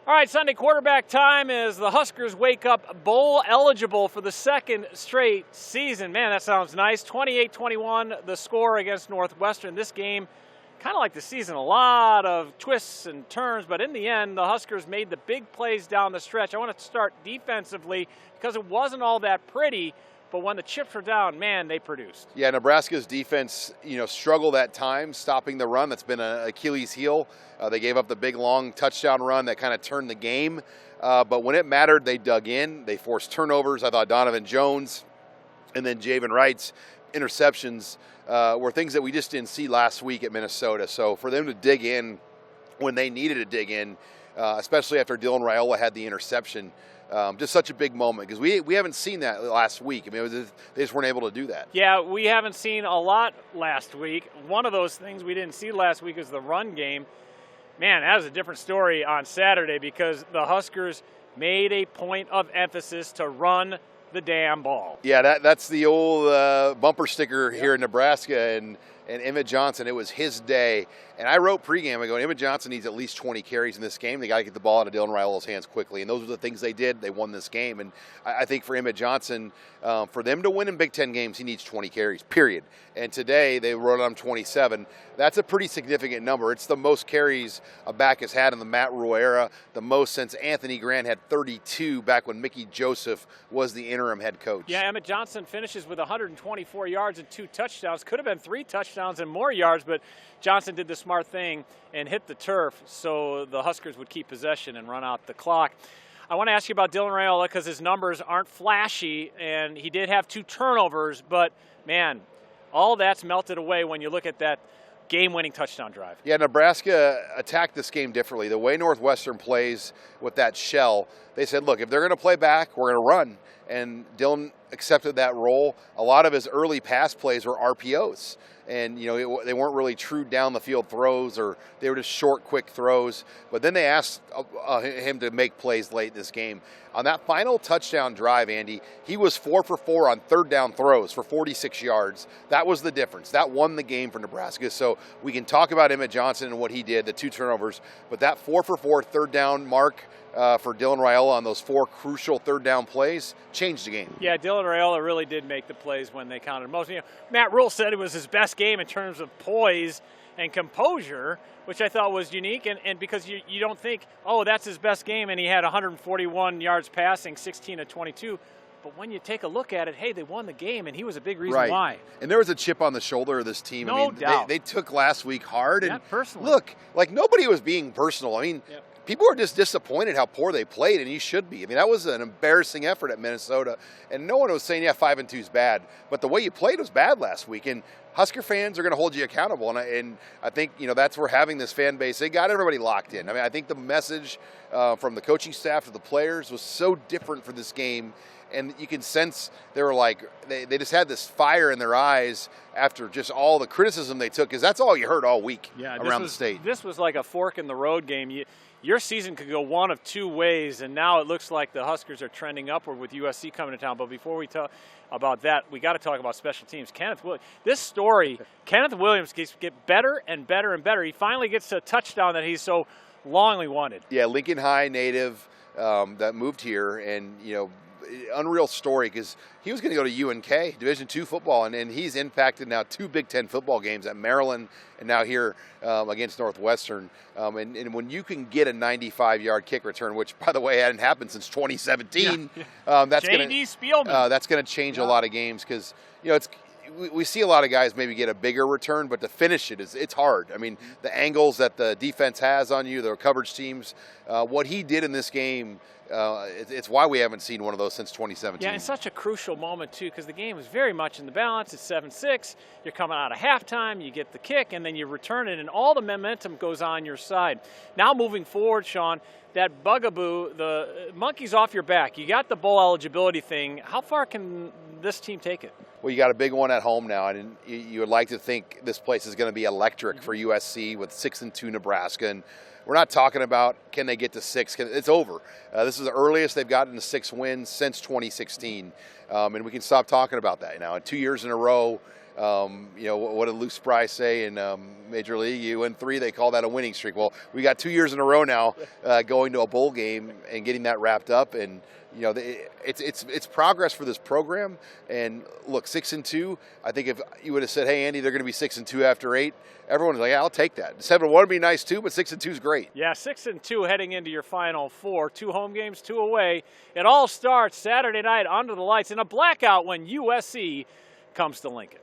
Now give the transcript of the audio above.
All right, Sunday quarterback time as the Huskers wake up bowl eligible for the second straight season. Man, that sounds nice. 28-21 the score against Northwestern. This game, kind of like the season, a lot of twists and turns, but in the end, the Huskers made the big plays down the stretch. I want to start defensively because it wasn't all that pretty, but when the chips were down, man, they produced. Yeah, Nebraska's defense, struggled at times stopping the run. That's been an Achilles heel. They gave up the big, long touchdown run that kind of turned the game. But when it mattered, they dug in. They forced turnovers. I thought Donovan Jones and then Javen Wright's interceptions were things that we just didn't see last week at Minnesota. So for them to dig in when they needed to dig in, especially after Dylan Raiola had the interception, just such a big moment because we haven't seen that last week. I mean, they just weren't able to do that. Yeah, we haven't seen a lot last week. One of those things we didn't see last week is the run game. Man, that was a different story on Saturday because the Huskers made a point of emphasis to run the damn ball. Yeah, that's the old bumper sticker here in Nebraska, and Emmett Johnson, it was his day. And I wrote pregame, I go, Emmett Johnson needs at least 20 carries in this game. They got to get the ball out of Dylan Raiola's hands quickly. And those were the things they did. They won this game. And I think for Emmett Johnson, for them to win in Big Ten games, he needs 20 carries, period. And today they wrote on 27. That's a pretty significant number. It's the most carries a back has had in the Matt Rule era, the most since Anthony Grant had 32 back when Mickey Joseph was the interim head coach. Yeah, Emmett Johnson finishes with 124 yards and 2 touchdowns. Could have been 3 touchdowns and more yards, but Johnson did the smart thing and hit the turf so the Huskers would keep possession and run out the clock. I want to ask you about Dylan Raiola because his numbers aren't flashy, and he did have 2 turnovers, but, man, all that's melted away when you look at that game-winning touchdown drive. Yeah, Nebraska attacked this game differently. The way Northwestern plays with that shell, they said, look, if they're going to play back, we're going to run. And Dylan accepted that role. A lot of his early pass plays were RPOs. And, they weren't really true down-the-field throws, or they were just short, quick throws. But then they asked him to make plays late in this game. On that final touchdown drive, Andy, he was 4 for 4 on third down throws for 46 yards. That was the difference. That won the game for Nebraska. So we can talk about Emmett Johnson and what he did, the 2 turnovers. But that 4 for 4 third down mark for Dylan Raiola on those 4 crucial third down plays changed the game. Yeah, Dylan Raiola really did make the plays when they counted most. Matt Rule said it was his best game in terms of poise and composure, which I thought was unique. And because you don't think, oh, that's his best game, and he had 141 yards passing, 16 of 22. But when you take a look at it, hey, they won the game, and he was a big reason why. And there was a chip on the shoulder of this team. No doubt. They took last week hard. Not personally. Look, like nobody was being personal. I mean, people are just disappointed how poor they played, and you should be. I mean, that was an embarrassing effort at Minnesota, and no one was saying, 5-2 is bad. But the way you played was bad last week, and Husker fans are going to hold you accountable. And I think, that's where having this fan base, they got everybody locked in. I mean, I think the message from the coaching staff to the players was so different for this game. And you can sense they were like, they just had this fire in their eyes after just all the criticism they took, because that's all you heard all week around the state. This was like a fork in the road game. Your season could go one of 2 ways, and now it looks like the Huskers are trending upward with USC coming to town. But before we talk about that, we got to talk about special teams. Kenneth Williams keeps get better and better and better. He finally gets to a touchdown that he's so longly wanted. Yeah, Lincoln High native that moved here, and unreal story because he was going to go to UNK, Division II football, and he's impacted now 2 Big Ten football games at Maryland and now here against Northwestern. And when you can get a 95-yard kick return, which, by the way, hadn't happened since 2017, that's going to change a lot of games because, we see a lot of guys maybe get a bigger return, but to finish it's hard. I mean, the angles that the defense has on you, the coverage teams, what he did in this game, it's why we haven't seen one of those since 2017. Yeah, it's such a crucial moment, too, because the game was very much in the balance. It's 7-6. You're coming out of halftime. You get the kick, and then you return it, and all the momentum goes on your side. Now moving forward, Sean, that bugaboo, the monkey's off your back. You got the bowl eligibility thing. How far can this team take it? Well, you got a big one at home now, and you would like to think this place is going to be electric for USC with 6-2 Nebraska. And we're not talking about can they get to 6. It's over. This is the earliest they've gotten to 6 wins since 2016, and we can stop talking about that now. 2 years in a row, You know, what did Lou Spry say in Major League? You win 3, they call that a winning streak. Well, we got 2 years in a row now going to a bowl game and getting that wrapped up, and you know, it's progress for this program. And look, 6-2. I think if you would have said, "Hey, Andy, they're going to be 6-2 after 8," everyone's like, "Yeah, I'll take that." 7-1 would be nice too, but 6-2 is great. Yeah, 6-2 heading into your Final Four. 2 home games, 2 away. It all starts Saturday night under the lights in a blackout when USC comes to Lincoln.